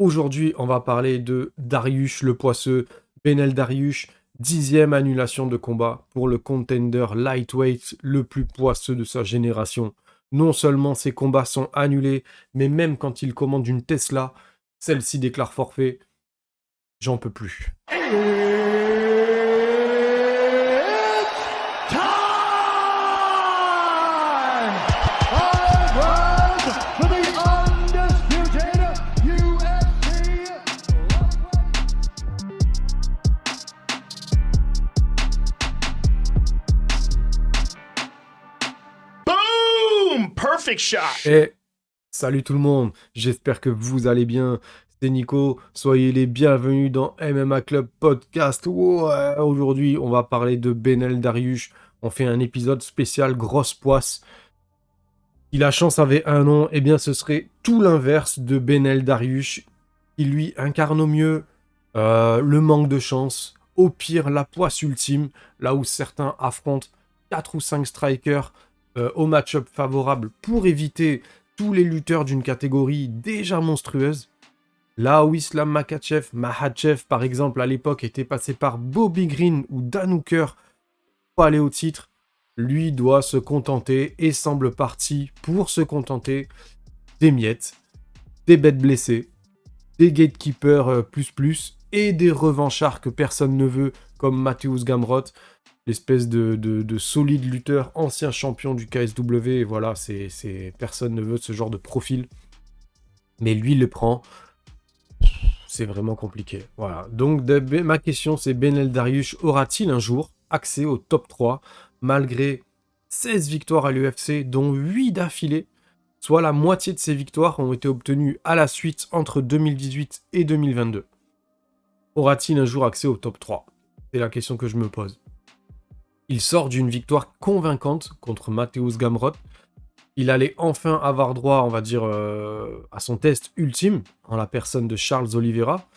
Aujourd'hui, on va parler de Dariush le Poisseux, Benel Dariush, 10e annulation de combat pour le contender lightweight le plus poisseux de sa génération. Non seulement ses combats sont annulés, mais même quand il commande une Tesla, celle-ci déclare forfait. J'en peux plus. Perfect shot. Et salut tout le monde, j'espère que vous allez bien. C'est Nico, soyez les bienvenus dans MMA Club Podcast. Ouais, aujourd'hui, on va parler de Benel Dariush. On fait un épisode spécial grosse poisse. Si la chance avait un nom, eh bien ce serait tout l'inverse de Benel Dariush, qui lui incarne au mieux le manque de chance, au pire la poisse ultime, là où certains affrontent 4 ou 5 strikers au match-up favorable pour éviter tous les lutteurs d'une catégorie déjà monstrueuse. Là où Islam Makhachev par exemple à l'époque était passé par Bobby Green ou Dan Hooker pour aller au titre, lui doit se contenter et semble parti pour se contenter des miettes, des bêtes blessées, des gatekeepers et des revanchards que personne ne veut comme Mateusz Gamrot, l'espèce de solide lutteur, ancien champion du KSW, et voilà, personne ne veut ce genre de profil. Mais lui le prend, c'est vraiment compliqué. Voilà. Donc ma question c'est, Benel Dariush aura-t-il un jour accès au top 3 malgré 16 victoires à l'UFC, dont 8 d'affilée, soit la moitié de ces victoires ont été obtenues à la suite entre 2018 et 2022. Aura-t-il un jour accès au top 3 ? C'est la question que je me pose. Il sort d'une victoire convaincante contre Mateusz Gamrot. Il allait enfin avoir droit, on va dire, à son test ultime, en la personne de Charles Oliveira,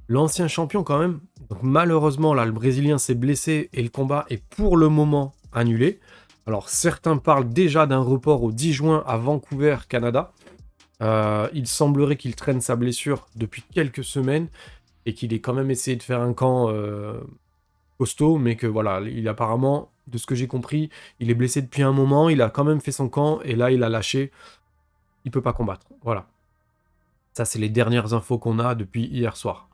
l'ancien champion quand même. Donc malheureusement, là, le Brésilien s'est blessé et le combat est pour le moment annulé. Alors certains parlent déjà d'un report au 10 juin à Vancouver, Canada. Il semblerait qu'il traîne sa blessure depuis quelques semaines et qu'il ait quand même essayé de faire un camp costaud, mais que voilà, il apparemment, de ce que j'ai compris, il est blessé depuis un moment, il a quand même fait son camp, et là il a lâché, il peut pas combattre. Voilà. Ça, c'est les dernières infos qu'on a depuis hier soir.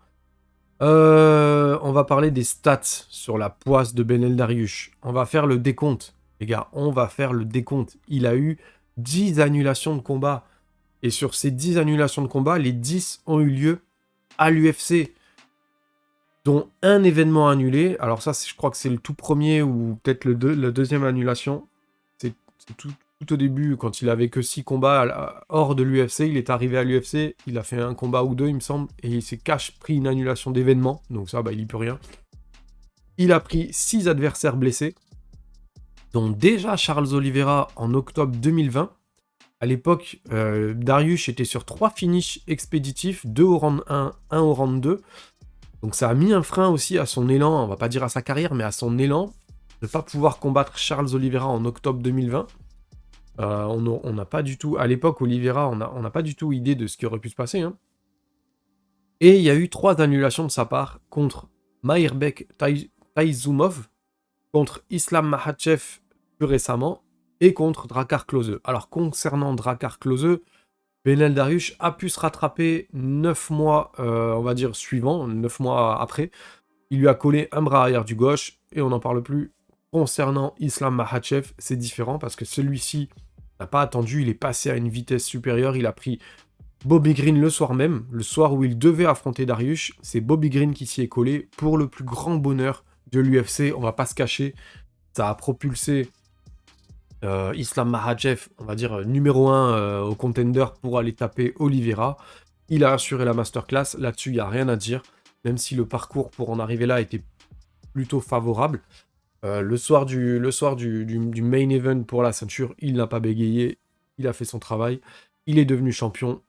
On va parler des stats sur la poisse de Benel Dariush. On va faire le décompte, les gars, on va faire le décompte. Il a eu 10 annulations de combat, et sur ces 10 annulations de combat, les 10 ont eu lieu à l'UFC, dont un événement annulé. Alors ça, je crois que c'est le tout premier ou peut-être la deuxième annulation. C'est tout au début, quand il avait que 6 combats hors de l'UFC. Il est arrivé à l'UFC, il a fait un combat ou deux, il me semble, et il s'est pris une annulation d'événement. Donc ça, il y peut rien. Il a pris 6 adversaires blessés, dont déjà Charles Oliveira en octobre 2020. À l'époque, Dariush était sur 3 finishes expéditifs, 2 au round 1, 1 au round 2. Donc ça a mis un frein aussi à son élan, on va pas dire à sa carrière, mais à son élan de ne pas pouvoir combattre Charles Oliveira en octobre 2020. On n'a pas du tout, à l'époque, Oliveira, on n'a pas du tout idée de ce qui aurait pu se passer. Hein. Et il y a eu 3 annulations de sa part contre Mairbek Taizumov, contre Islam Makhachev plus récemment, et contre Drakkar Klose. Alors concernant Drakkar Klose, Benel Dariush a pu se rattraper 9 mois, on va dire, suivant, 9 mois après. Il lui a collé un bras arrière du gauche, et on n'en parle plus. Concernant Islam Makhachev, c'est différent, parce que celui-ci n'a pas attendu, il est passé à une vitesse supérieure, il a pris Bobby Green le soir même, le soir où il devait affronter Dariush, c'est Bobby Green qui s'y est collé, pour le plus grand bonheur de l'UFC, on va pas se cacher, ça a propulsé Islam Makhachev, on va dire numéro 1 au contender pour aller taper Oliveira. Il a assuré la masterclass, là-dessus il n'y a rien à dire, même si le parcours pour en arriver là était plutôt favorable. Le soir du main event pour la ceinture, il n'a pas bégayé, il a fait son travail, il est devenu champion,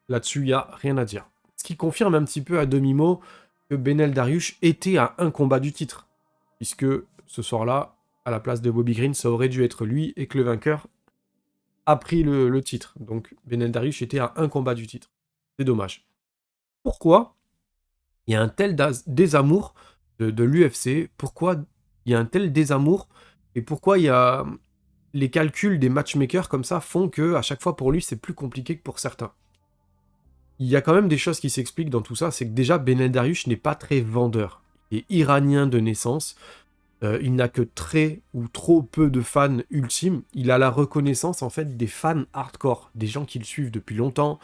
là-dessus il n'y a rien à dire. Ce qui confirme un petit peu à demi-mot que Benel Dariush était à un combat du titre, puisque ce soir-là, à la place de Bobby Green, ça aurait dû être lui, et que le vainqueur a pris le titre. Donc Benel Dariush était à un combat du titre. C'est dommage. pourquoi il y a un tel désamour de l'UFC, pourquoi il y a un tel désamour et pourquoi il y a les calculs des matchmakers comme ça font que à chaque fois pour lui c'est plus compliqué que pour certains. Il y a quand même des choses qui s'expliquent dans tout ça, c'est que déjà Beneil Dariush n'est pas très vendeur. Il est iranien de naissance, il n'a que très ou trop peu de fans ultimes. Il a la reconnaissance en fait des fans hardcore, des gens qui le suivent depuis longtemps,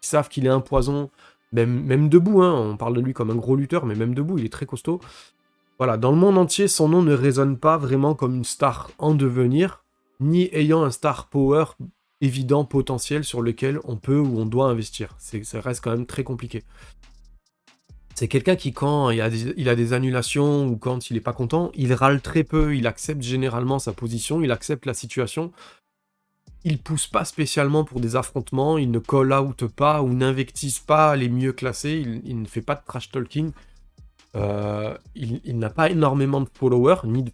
qui savent qu'il est un poison, même debout, hein. On parle de lui comme un gros lutteur, mais même debout, il est très costaud. Voilà, dans le monde entier, son nom ne résonne pas vraiment comme une star en devenir, ni ayant un star power évident, potentiel, sur lequel on peut ou on doit investir. Ça reste quand même très compliqué. C'est quelqu'un qui, quand il a des annulations ou quand il n'est pas content, il râle très peu, il accepte généralement sa position, il accepte la situation. Il pousse pas spécialement pour des affrontements, il ne call out pas ou n'invectise pas les mieux classés, il ne fait pas de trash talking. Il n'a pas énormément de followers, ni de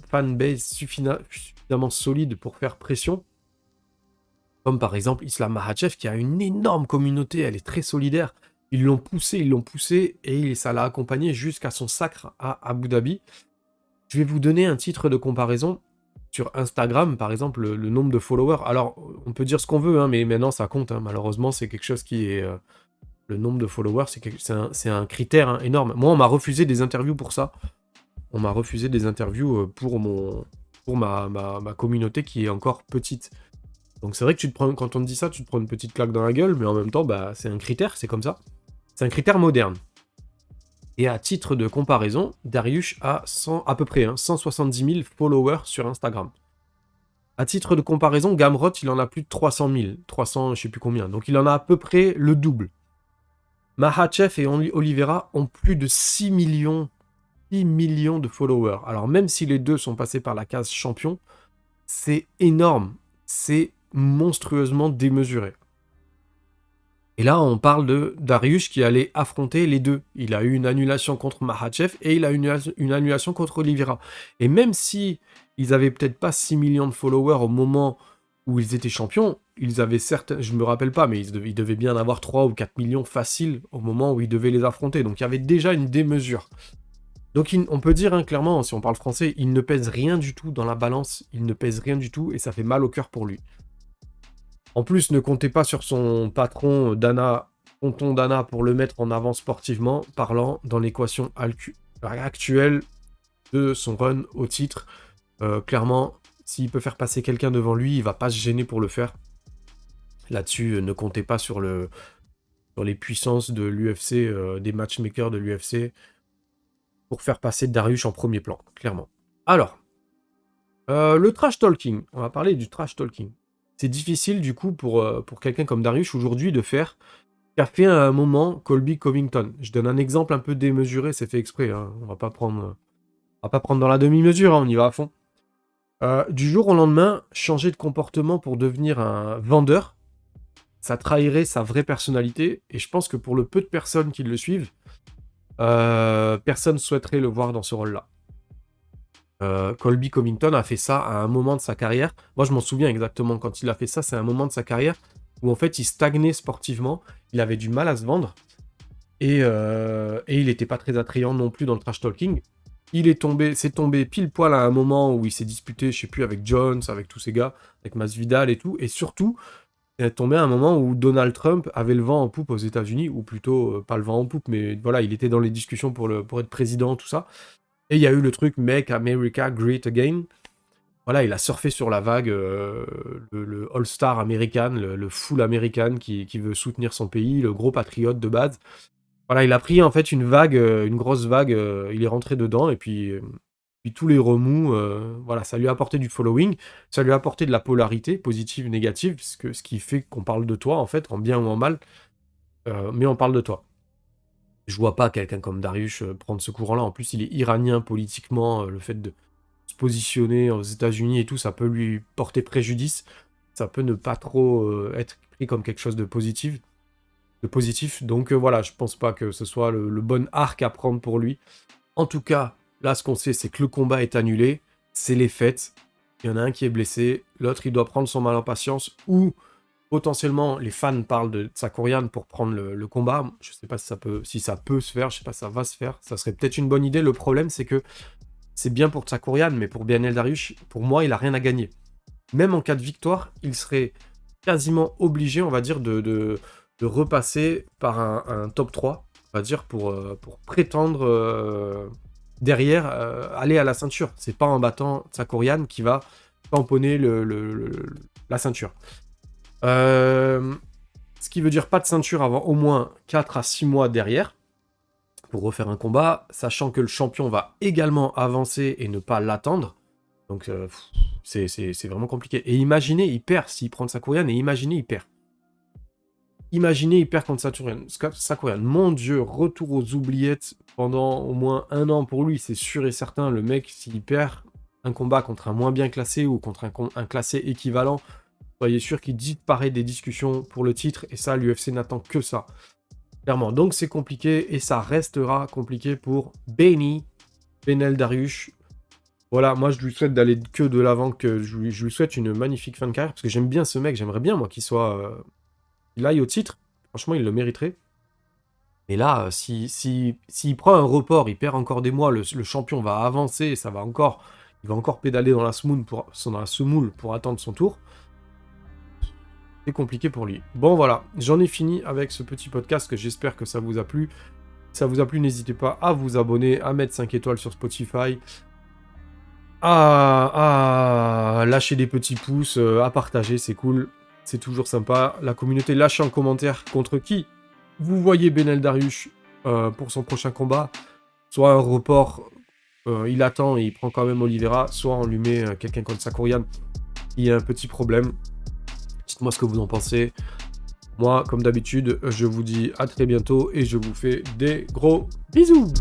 fanbase suffisamment solide pour faire pression. Comme par exemple Islam Makhachev qui a une énorme communauté, elle est très solidaire. Ils l'ont poussé et ça l'a accompagné jusqu'à son sacre à Abu Dhabi. Je vais vous donner un titre de comparaison. Sur Instagram, par exemple, le nombre de followers. Alors, on peut dire ce qu'on veut, hein, mais maintenant ça compte. Hein. Malheureusement, c'est quelque chose qui est... le nombre de followers, c'est un critère hein, énorme. Moi, on m'a refusé des interviews pour ça. On m'a refusé des interviews pour ma communauté qui est encore petite. Donc c'est vrai que quand on te dit ça, tu te prends une petite claque dans la gueule, mais en même temps, bah, c'est un critère, c'est comme ça. C'est un critère moderne. Et à titre de comparaison, Dariush a à peu près 170 000 followers sur Instagram. À titre de comparaison, Gamrot, il en a plus de 300 000. 300, je sais plus combien. Donc il en a à peu près le double. Makhachev et Oliveira ont plus de 6 millions de followers. Alors même si les deux sont passés par la case champion, c'est énorme. C'est monstrueusement démesuré. Et là, on parle de Dariush qui allait affronter les deux. Il a eu une annulation contre Makhachev et il a eu une annulation contre Oliveira. Et même si ils avaient peut-être pas 6 millions de followers au moment où ils étaient champions, ils avaient certes, je me rappelle pas, mais ils devaient bien avoir 3 ou 4 millions faciles au moment où ils devaient les affronter. Donc il y avait déjà une démesure. Donc on peut dire clairement, si on parle français, il ne pèse rien du tout dans la balance, il ne pèse rien du tout et ça fait mal au cœur pour lui. En plus, ne comptez pas sur son patron tonton Dana, pour le mettre en avant sportivement, parlant dans l'équation actuelle de son run au titre. Clairement, s'il peut faire passer quelqu'un devant lui, il va pas se gêner pour le faire. Là-dessus, ne comptez pas sur les puissances de l'UFC, des matchmakers de l'UFC, pour faire passer Dariush en premier plan, clairement. Alors, le trash talking. On va parler du trash talking. C'est difficile du coup pour quelqu'un comme Dariush aujourd'hui de faire qu'a fait à un moment Colby Covington. Je donne un exemple un peu démesuré, c'est fait exprès. Hein. On va pas prendre dans la demi-mesure, hein, on y va à fond. Du jour au lendemain, changer de comportement pour devenir un vendeur, ça trahirait sa vraie personnalité. Et je pense que pour le peu de personnes qui le suivent, personne ne souhaiterait le voir dans ce rôle-là. Colby Covington a fait ça à un moment de sa carrière. Moi, je m'en souviens exactement quand il a fait ça. C'est un moment de sa carrière où en fait, il stagnait sportivement. Il avait du mal à se vendre. Et il n'était pas très attrayant non plus dans le trash talking. C'est tombé pile poil à un moment où il s'est disputé, je sais plus, avec Jones, avec tous ces gars, avec Masvidal et tout. Et surtout, il est tombé à un moment où Donald Trump avait le vent en poupe aux États-Unis, ou plutôt pas le vent en poupe, mais voilà, il était dans les discussions pour être président, tout ça. Et il y a eu le truc Make America Great Again. Voilà, il a surfé sur la vague, le All-Star American, le full American qui veut soutenir son pays, le gros patriote de base. Voilà, il a pris en fait une vague, une grosse vague, il est rentré dedans et puis tous les remous, voilà, ça lui a apporté du following, ça lui a apporté de la polarité, positive, négative, ce qui fait qu'on parle de toi en fait, en bien ou en mal, mais on parle de toi. Je vois pas quelqu'un comme Dariush prendre ce courant-là. En plus, il est iranien politiquement. Le fait de se positionner aux États-Unis et tout, ça peut lui porter préjudice. Ça peut ne pas trop être pris comme quelque chose de positif. Donc voilà, je pense pas que ce soit le bon arc à prendre pour lui. En tout cas, là, ce qu'on sait, c'est que le combat est annulé. C'est les fêtes. Il y en a un qui est blessé. L'autre, il doit prendre son mal en patience ou Potentiellement, les fans parlent de Tsakurian pour prendre le combat. Je sais pas si ça peut se faire, je sais pas si ça va se faire. Ça serait peut-être une bonne idée. Le problème, c'est que c'est bien pour Tsakurian, mais pour Benel Dariush, pour moi, il a rien à gagner. Même en cas de victoire, il serait quasiment obligé, on va dire, de repasser par un top 3, on va dire, pour prétendre derrière aller à la ceinture. C'est pas en battant Tsakurian qui va tamponner la ceinture. Ce qui veut dire pas de ceinture avant au moins 4 à 6 mois derrière pour refaire un combat, sachant que le champion va également avancer et ne pas l'attendre. Donc c'est vraiment compliqué. Et imaginez, il perd s'il prend Tsakurian, et imaginez, il perd. Imaginez, il perd contre Tsakurian. Mon Dieu, retour aux oubliettes pendant au moins 1 an pour lui, c'est sûr et certain. Le mec, s'il perd un combat contre un moins bien classé ou contre un classé équivalent, soyez sûr qu'il disparaît des discussions pour le titre, et ça, l'UFC n'attend que ça. Clairement. Donc c'est compliqué, et ça restera compliqué pour Benel Dariush. Voilà, moi je lui souhaite d'aller que de l'avant, que je lui souhaite une magnifique fin de carrière, parce que j'aime bien ce mec, j'aimerais bien moi qu'il aille au titre. Franchement, il le mériterait. Et là, s'il prend un report, il perd encore des mois, le champion va avancer, il va encore pédaler dans la semoule pour attendre son tour. C'est compliqué pour lui. Bon voilà, j'en ai fini avec ce petit podcast, que j'espère que ça vous a plu. Si ça vous a plu, n'hésitez pas à vous abonner, à mettre 5 étoiles sur Spotify, à lâcher des petits pouces, à partager, c'est cool, c'est toujours sympa. La communauté, lâchez en commentaire contre qui vous voyez Benel Dariush pour son prochain combat. Soit un report, il attend et il prend quand même Oliveira, soit on lui met quelqu'un contre Tsakurian. Il y a un petit problème. Dites-moi ce que vous en pensez. Moi, comme d'habitude, je vous dis à très bientôt et je vous fais des gros bisous.